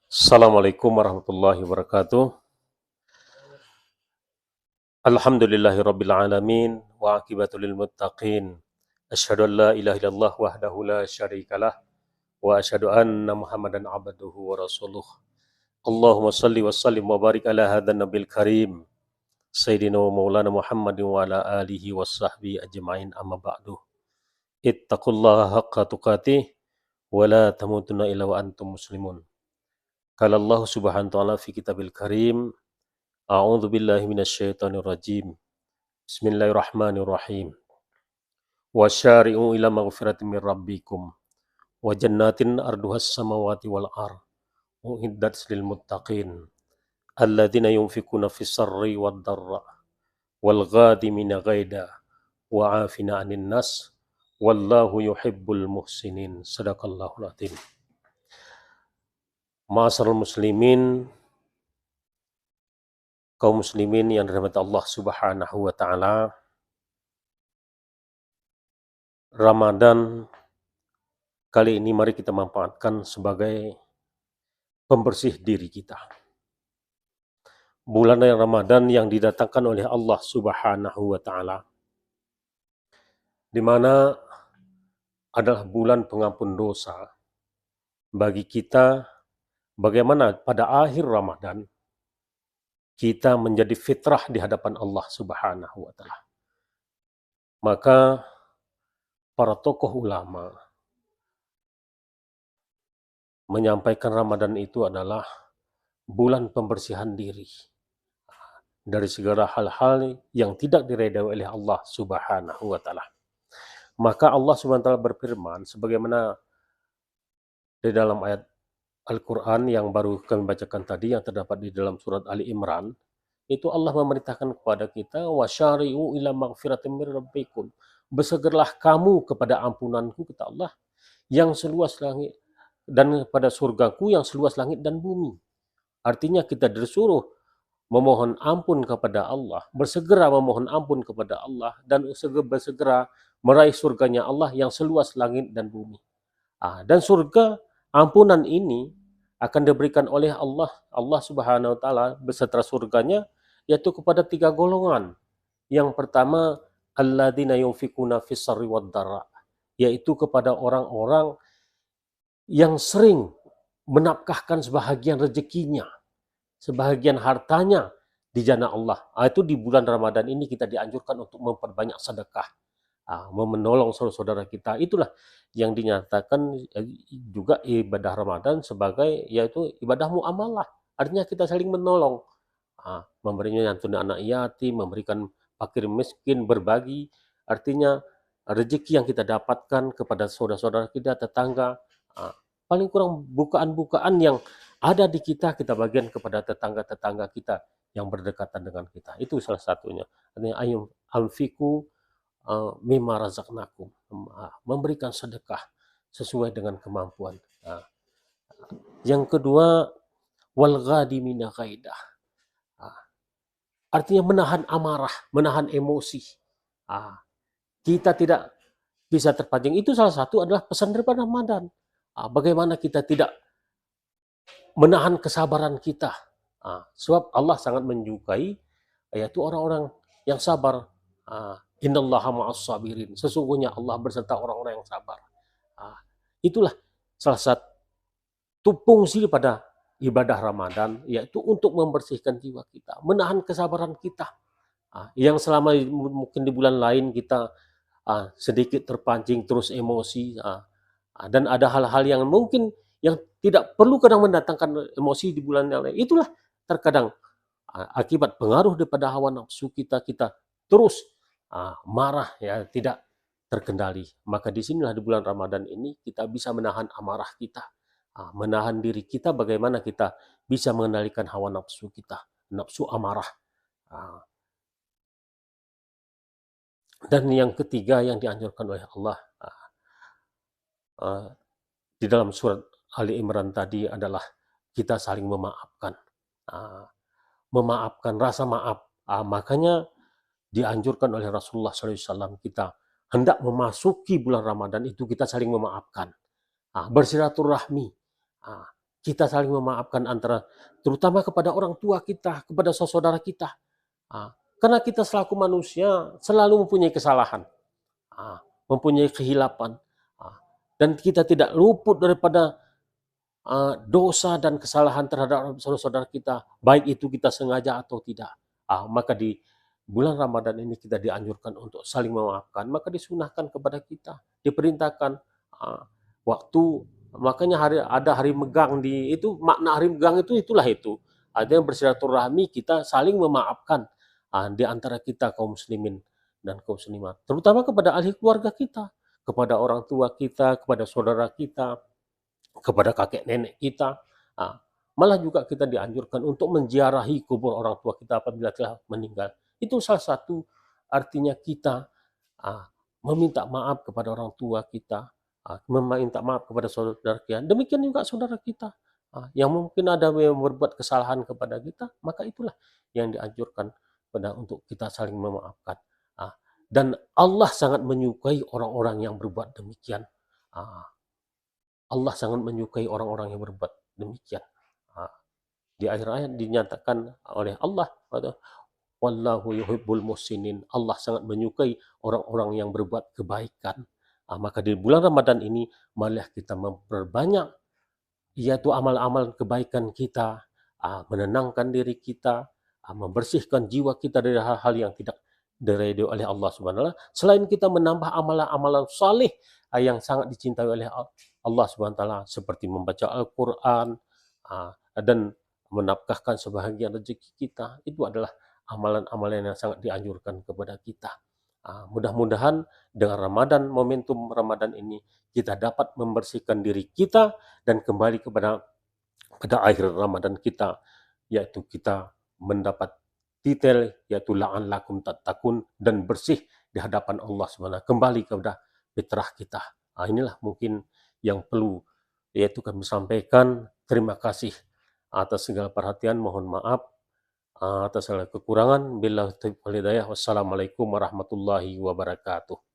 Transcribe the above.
Assalamualaikum warahmatullahi wabarakatuh. Alhamdulillahirabbil alamin wa aqibatul lil muttaqin. Asyhadu an la ilaha illallah wahdahu la syarikalah wa asyhadu anna Muhammadan abduhu wa rasuluh. Allahumma shalli wa sallim wa barik ala hadzal nabil karim. Sayyidina wa maulana Muhammadin wa ala alihi wa sahbihi ajma'in amma ba'du. Ittaqullaha haqqa tuqatih wa la tamutunna illa wa antum muslimun. Qala Allah subhanahu wa ta'ala fi kitabil karim. A'udzu billahi minasyaitonir rajim. Bismillahirrahmanirrahim. Wasyari'u ila maghfiratin min rabbikum wa jannatin arduhas samawati wal ardh uiddat lil muttaqin alladzina yunfikuna fis sarri wad dharra wal ghadimina ghaida wa 'afina 'anil nas wallahu yuhibbul muhsinin. Sadaqallahul adzim. Ma'asyiral muslimin, kaum muslimin yang dirahmati Allah Subhanahu wa taala, Ramadan kali ini mari kita manfaatkan sebagai pembersih diri kita. Bulan Ramadan yang didatangkan oleh Allah Subhanahu wa taala, di mana adalah bulan pengampun dosa bagi kita. Bagaimana pada akhir Ramadan kita menjadi fitrah di hadapan Allah Subhanahu wa taala. Maka para tokoh ulama menyampaikan Ramadan itu adalah bulan pembersihan diri dari segala hal-hal yang tidak diridhai oleh Allah Subhanahu wa taala. Maka Allah Subhanahu wa taala berfirman sebagaimana di dalam ayat Al-Qur'an yang baru kami bacakan tadi, yang terdapat di dalam surat Ali Imran, itu Allah memerintahkan kepada kita, wasyari'u ila maghfiratin mir rabbikum. Bersegeralah kamu kepada ampunanku, kata Allah, yang seluas langit, dan kepada surgaku yang seluas langit dan bumi. Artinya kita disuruh memohon ampun kepada Allah, bersegera memohon ampun kepada Allah, dan bersegera meraih surganya Allah yang seluas langit dan bumi. Dan surga ampunan ini akan diberikan oleh Allah Subhanahu wa taala beserta surganya, yaitu kepada 3 golongan. Yang pertama, alladzina yunfikuna fis sarri wad dharra, yaitu kepada orang-orang yang sering menafkahkan sebahagian rezekinya, sebahagian hartanya di jalan Allah. Itu di bulan Ramadan ini kita dianjurkan untuk memperbanyak sedekah, menolong saudara-saudara kita. Itulah yang dinyatakan juga ibadah Ramadan sebagai yaitu ibadah muamalah. Artinya kita saling menolong, memberinya nyantuni anak yatim, memberikan fakir miskin, berbagi. Artinya rezeki yang kita dapatkan kepada saudara-saudara kita, tetangga, paling kurang bukaan-bukaan yang ada di kita, kita bagian kepada tetangga-tetangga kita yang berdekatan dengan kita. Itu salah satunya. Artinya ayum anfiku mimma razaqnakum, memberikan sedekah sesuai dengan kemampuan. Yang kedua, wal ghadimina ghaidah, artinya menahan amarah, menahan emosi. Kita tidak bisa terpancing. Itu salah satu adalah pesan daripada Ramadan. Bagaimana kita tidak menahan kesabaran kita. Sebab Allah sangat menyukai yaitu orang-orang yang sabar. Innallaha ma'as sabirin. Sesungguhnya Allah berserta orang-orang yang sabar. Itulah salah satu fungsi pada ibadah Ramadan, yaitu untuk membersihkan jiwa kita, menahan kesabaran kita. Yang selama mungkin di bulan lain kita sedikit terpancing terus emosi, dan ada hal-hal yang mungkin yang tidak perlu kadang mendatangkan emosi di bulan yang lain. Itulah terkadang akibat pengaruh daripada hawa nafsu kita terus marah, ya, tidak terkendali. Maka disinilah di bulan Ramadan ini kita bisa menahan amarah kita, menahan diri kita, bagaimana kita bisa mengendalikan hawa nafsu kita, nafsu amarah. Dan yang ketiga yang dianjurkan oleh Allah di dalam surat Ali Imran tadi adalah kita saling memaafkan, memaafkan, rasa maaf. Makanya dianjurkan oleh Rasulullah SAW, kita hendak memasuki bulan Ramadan itu kita saling memaafkan, bersilaturahmi. kita saling memaafkan antara terutama kepada orang tua kita, kepada saudara kita. Karena kita selaku manusia selalu mempunyai kesalahan, mempunyai kehilapan, dan kita tidak luput daripada dosa dan kesalahan terhadap saudara-saudara kita, baik itu kita sengaja atau tidak. Maka di bulan Ramadan ini kita dianjurkan untuk saling memaafkan, maka disunahkan kepada kita, diperintahkan waktu, makanya ada hari megang itu, makna hari megang itulah itu. Ada yang bersilaturahmi, kita saling memaafkan di antara kita kaum muslimin dan kaum muslimat, terutama kepada ahli keluarga kita, kepada orang tua kita, kepada saudara kita, kepada kakek nenek kita. Malah juga kita dianjurkan untuk menziarahi kubur orang tua kita apabila telah meninggal. Itu salah satu artinya kita meminta maaf kepada orang tua kita, meminta maaf kepada saudara kita. Demikian juga saudara kita yang mungkin ada yang berbuat kesalahan kepada kita, maka itulah yang dianjurkan untuk kita saling memaafkan. Dan Allah sangat menyukai orang-orang yang berbuat demikian. Allah sangat menyukai orang-orang yang berbuat demikian. Di akhir ayat dinyatakan oleh Allah, wallahu yuhibbul muhsinin. Allah sangat menyukai orang-orang yang berbuat kebaikan. Maka di bulan Ramadan ini marilah kita memperbanyak yaitu amal-amal kebaikan kita, menenangkan diri kita, membersihkan jiwa kita dari hal-hal yang tidak diridhoi oleh Allah Subhanahu wa taala. Selain kita menambah amalan-amalan saleh yang sangat dicintai oleh Allah Subhanahu wa taala seperti membaca Al-Qur'an dan menafkahkan sebahagian rezeki kita, itu adalah amalan-amalan yang sangat dianjurkan kepada kita. Mudah-mudahan dengan Ramadan, momentum Ramadan ini, kita dapat membersihkan diri kita dan kembali pada akhir Ramadan kita, yaitu kita mendapat titel, yaitu la'allakum tattaqun, dan bersih di hadapan Allah Subhanahu kembali kepada fitrah kita. Inilah mungkin yang perlu yaitu kami sampaikan. Terima kasih atas segala perhatian, mohon maaf atas segala kekurangan. Billahi taufiq wal hidayah. Wassalamualaikum warahmatullahi wabarakatuh.